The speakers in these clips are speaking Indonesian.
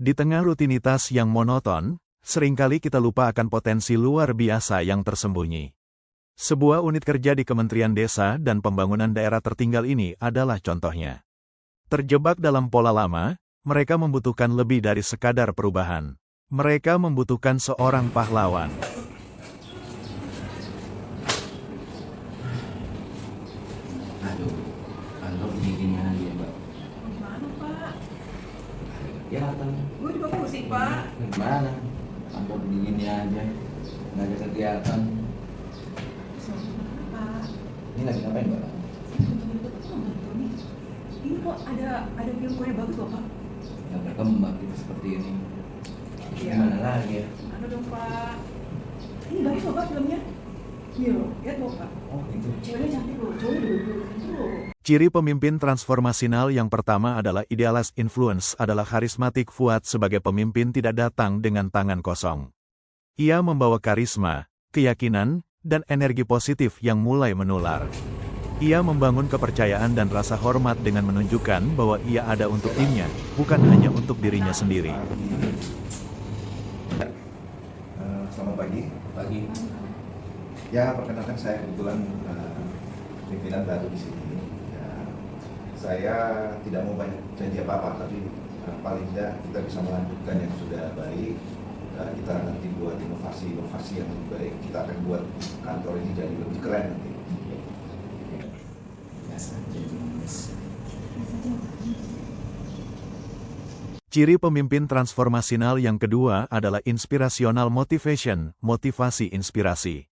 Di tengah rutinitas yang monoton, seringkali kita lupa akan potensi luar biasa yang tersembunyi. Sebuah unit kerja di Kementerian Desa dan Pembangunan Daerah Tertinggal ini adalah contohnya. Terjebak dalam pola lama, mereka membutuhkan lebih dari sekadar perubahan. Mereka membutuhkan seorang pahlawan. Aduh, kantor gini aja, Mbak. Gimana, Pak? Kegiatan. Gue juga pusing, Pak. Gimana? Kantor begini aja, nggak ada kegiatan. Gimana, Pak? Ini lagi ngapain, Mbak? Ini kok ada film Korea bagus loh, Pak. Nggak berkembang kita seperti ini. Iya. Gimana lagi ya? Mana dong, Pak? Ini bagus loh, Pak, filmnya. Iya loh, lihat loh, Pak. Oh, itu. Ceweknya cantik loh, cowoknya dua-dua itu loh. Ciri pemimpin transformasional yang pertama adalah idealis influence adalah karismatik. Fuad sebagai pemimpin tidak datang dengan tangan kosong. Ia membawa karisma, keyakinan, dan energi positif yang mulai menular. Ia membangun kepercayaan dan rasa hormat dengan menunjukkan bahwa ia ada untuk timnya, bukan hanya untuk dirinya sendiri. Selamat pagi. Pagi. Ya, perkenalkan saya kebetulan pimpinan baru di sini. Ya, saya tidak mau banyak janji apa-apa, tapi paling tidak kita bisa melanjutkan yang sudah baik. Kita nanti buat inovasi yang lebih baik. Kita akan buat kantor ini jadi lebih keren nanti. Ciri pemimpin transformasional yang kedua adalah inspirational motivation, motivasi inspirasi.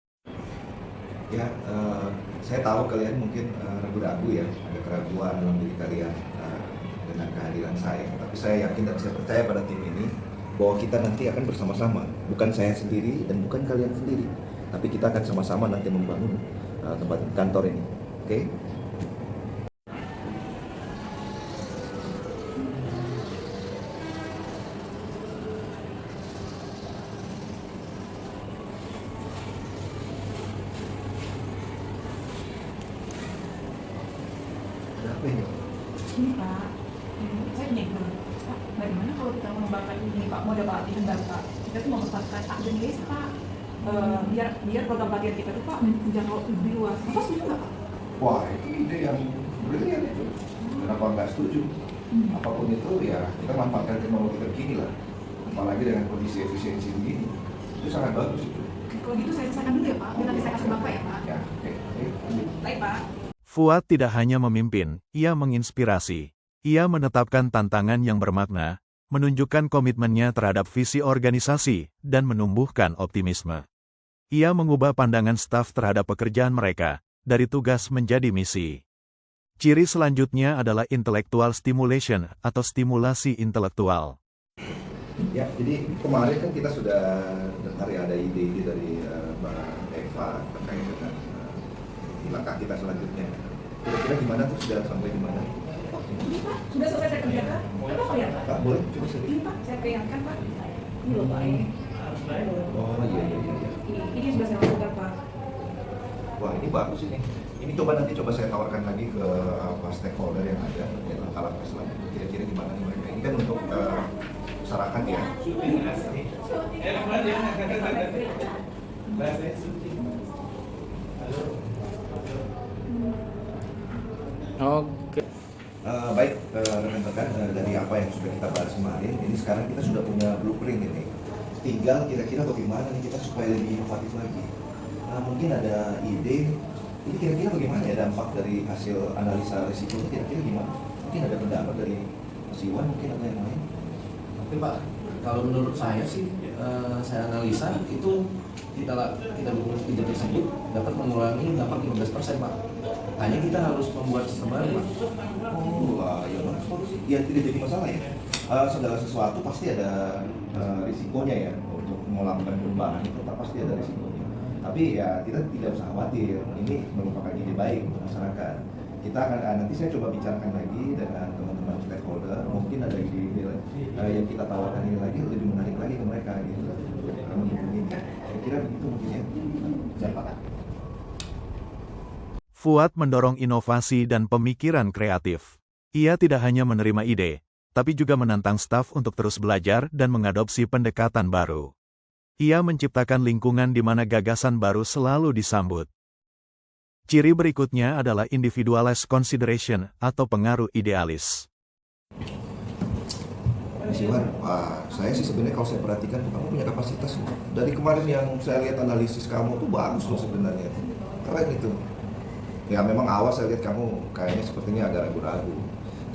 Ya, saya tahu kalian mungkin ragu-ragu ya, ada keraguan dalam diri kalian dengan kehadiran saya. Tapi saya yakin dan saya percaya pada tim ini bahwa kita nanti akan bersama-sama. Bukan saya sendiri dan bukan kalian sendiri. Tapi kita akan sama-sama nanti membangun tempat kantor ini. Oke? Ada apa ini? Ini, Pak. Saya punya ide. Pak, bagaimana kalau kita mengembangkan ini, Pak, model pelatihan baru, Pak? Kita tuh memanfaatkan agen desa, Pak. Biar program pelatihan kita tuh, Pak, menjangkau lebih luas. Bapak setuju nggak, Pak? Wah, itu ide yang brilian itu. Kenapa nggak setuju? Apapun itu ya kita manfaatkan teknologi terkini lah. Apalagi dengan kondisi efisiensi begini, itu sangat bagus itu. Kalau gitu saya selesaikan dulu ya, Pak. Biar nanti saya kasih Bapak ya, Pak. Ya, oke. Lanjut. Baik, Pak. Fuad tidak hanya memimpin, ia menginspirasi. Ia menetapkan tantangan yang bermakna, menunjukkan komitmennya terhadap visi organisasi, dan menumbuhkan optimisme. Ia mengubah pandangan staf terhadap pekerjaan mereka, dari tugas menjadi misi. Ciri selanjutnya adalah intellectual stimulation atau stimulasi intelektual. Ya, jadi kemarin kan kita sudah dengar ya ada ide-ide dari Mbak Eva terkait dengan langkah kita selanjutnya. Kira-kira gimana tuh, sudah sampai di mana? Ini, Pak. Sudah selesai saya kerjakan. Apa ya, Pak? Pak, boleh coba sedikit? Ini, Pak. Saya perlihatkan, Pak. Ini loh, Pak. Oh iya. Ini sudah saya lakukan, Pak. Wah, ini bagus ini. Ini coba saya tawarkan lagi ke stakeholder yang ada ya, langkah-langkah selanjutnya. Kira-kira gimana nih mereka? Ini kan untuk masyarakat ya. Oke. Baik, rekan-rekan, dari apa yang sudah kita bahas kemarin, ini sekarang kita sudah punya blueprint ini. Tinggal kira-kira bagaimana nih kita supaya lebih inovatif lagi. Nah, mungkin ada ide, ini kira-kira bagaimana ya dampak dari hasil analisa risiko ini, kira-kira gimana? Mungkin ada pendapat dari Mas Iwan, mungkin ada yang lain. Oke, Pak. Kalau menurut saya sih, saya analisa itu kita dukung ide tersebut dapat mengurangi dampak 15%, Pak. Hanya kita harus membuat sistem baru, Pak. Oh, ya Mas, solusi. Ya tidak jadi masalah ya. Segala sesuatu pasti ada risikonya ya. Untuk melakukan perubahan itu pasti ada risikonya. Tapi ya kita tidak usah khawatir. Ini merupakan ide baik untuk masyarakat. Kita akan nanti saya coba bicarakan lagi dengan teman-teman stakeholder. Mungkin ada ide yang kita tawarkan ini lagi lebih menarik lagi ke mereka gitu. Kira-kira begitu mungkin ya. Siapa? Fuad mendorong inovasi dan pemikiran kreatif. Ia tidak hanya menerima ide, tapi juga menantang staf untuk terus belajar dan mengadopsi pendekatan baru. Ia menciptakan lingkungan di mana gagasan baru selalu disambut. Ciri berikutnya adalah individualized consideration atau pengaruh idealis. Mas Iwan, saya sih sebenarnya kalau saya perhatikan kamu punya kapasitas loh. Dari kemarin yang saya lihat analisis kamu tuh bagus loh sebenarnya. Keren itu. Ya memang awal saya lihat kamu kayaknya sepertinya agak ragu-ragu.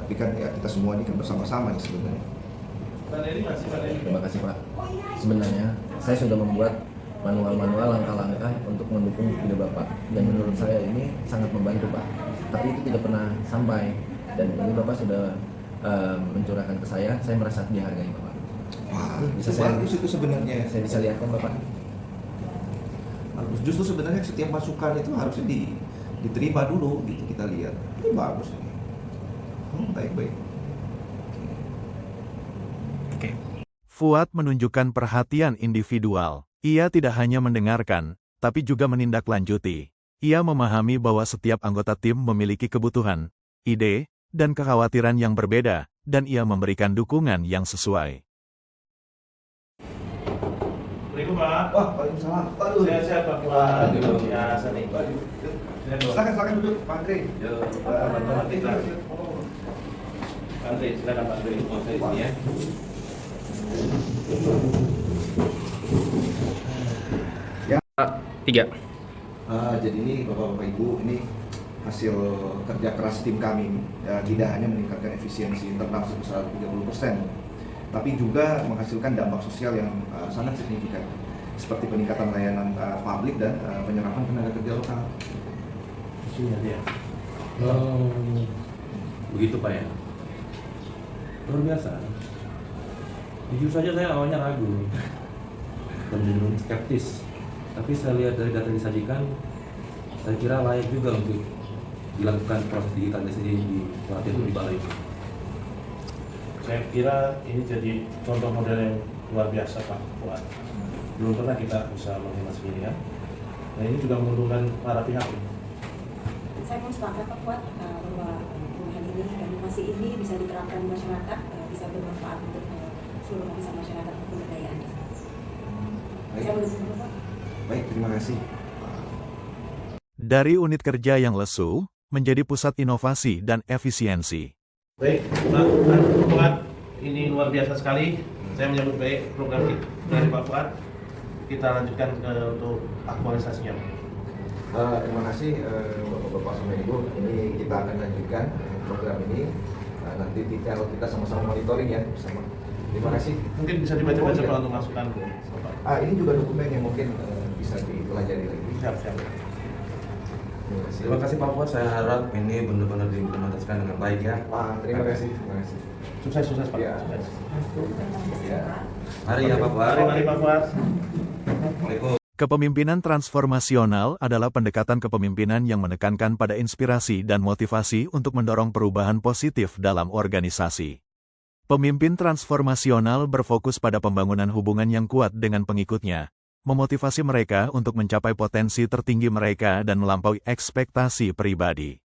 Tapi kan ya kita semua ini kan bersama-sama nih sebenarnya. Terima kasih Pak. Sebenarnya saya sudah membuat manual-manual langkah-langkah untuk mendukung ide Bapak. Dan menurut saya ini sangat membantu Pak. Tapi itu tidak pernah sampai. Dan ini Bapak sudah mencurahkan ke saya merasa dihargai Bapak. Wah, Bisa itu saya- bagus itu sebenarnya. Saya bisa lihatkan Bapak. Bagus. Justru sebenarnya setiap masukan itu harusnya diterima dulu gitu kita lihat. Ini bagus ini. Baik-baik. Fuad menunjukkan perhatian individual. Ia tidak hanya mendengarkan, tapi juga menindaklanjuti. Ia memahami bahwa setiap anggota tim memiliki kebutuhan, ide, dan kekhawatiran yang berbeda, dan ia memberikan dukungan yang sesuai. Assalamualaikum Pak. Wah, waalaikumsalam. Aduh. Sehat-sehat Pak. Waduh. Biasa nih. Silakan duduk, Pak Andre. Andre, silakan Pak Andre. Mau saya sini ya. Tiga. Jadi ini Bapak-Bapak Ibu, ini hasil kerja keras tim kami ini. Ya, tidak hanya meningkatkan efisiensi internal sebesar 30%, tapi juga menghasilkan dampak sosial yang sangat signifikan, seperti peningkatan layanan publik dan penyerapan tenaga kerja lokal. Sini dia. Begitu Pak ya. Luar biasa. Jujur saja saya awalnya ragu dan cenderung skeptis. Tapi saya lihat dari data yang disajikan, saya kira layak juga untuk dilakukan proses digitalisasi di pelatihan di Bali. Saya kira ini jadi contoh model yang luar biasa Pak Fuad. Belum pernah kita bisa menghemat segini ya. Nah ini juga menguntungkan para pihak. Saya pun sepakat Pak Fuad bahwa perubahan ini dan inovasi ini bisa diterapkan di masyarakat, bisa bermanfaat untuk seluruh lapisan masyarakat kebudayaan. Saya mendukung Pak. Baik, terima kasih. Dari unit kerja yang lesu, menjadi pusat inovasi dan efisiensi. Baik, Pak Fuad, ini luar biasa sekali. Saya menyambut baik program dari Pak Fuad. Kita lanjutkan untuk aktualisasinya. Terima kasih Bapak-Bapak sama Ibu. Ini kita akan lanjutkan program ini. Nanti kita sama-sama monitoring ya bersama. Terima kasih. Mungkin bisa dibaca-baca Pak untuk masukan. Ini juga dokumen yang mungkin bisa dipelajari lagi. Siap-siap. Terima kasih Pak Fuad, saya harap ini benar-benar diimplementasikan dengan baik ya. Terima kasih. Terima kasih. Sukses Pak. Ya. Sukses. Ya. Mari ya Pak Fuad. Mari Pak Fuad. Assalamualaikum. Kepemimpinan transformasional adalah pendekatan kepemimpinan yang menekankan pada inspirasi dan motivasi untuk mendorong perubahan positif dalam organisasi. Pemimpin transformasional berfokus pada pembangunan hubungan yang kuat dengan pengikutnya, memotivasi mereka untuk mencapai potensi tertinggi mereka dan melampaui ekspektasi pribadi.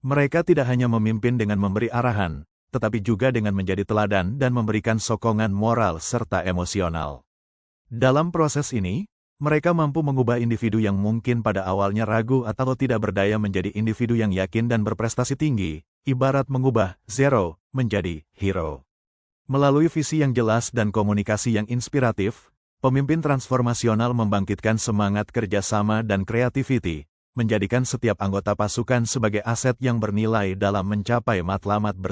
Mereka tidak hanya memimpin dengan memberi arahan, tetapi juga dengan menjadi teladan dan memberikan sokongan moral serta emosional. Dalam proses ini, mereka mampu mengubah individu yang mungkin pada awalnya ragu atau tidak berdaya menjadi individu yang yakin dan berprestasi tinggi, ibarat mengubah zero menjadi hero. Melalui visi yang jelas dan komunikasi yang inspiratif, pemimpin transformasional membangkitkan semangat kerjasama dan kreativiti, menjadikan setiap anggota pasukan sebagai aset yang bernilai dalam mencapai matlamat bersama.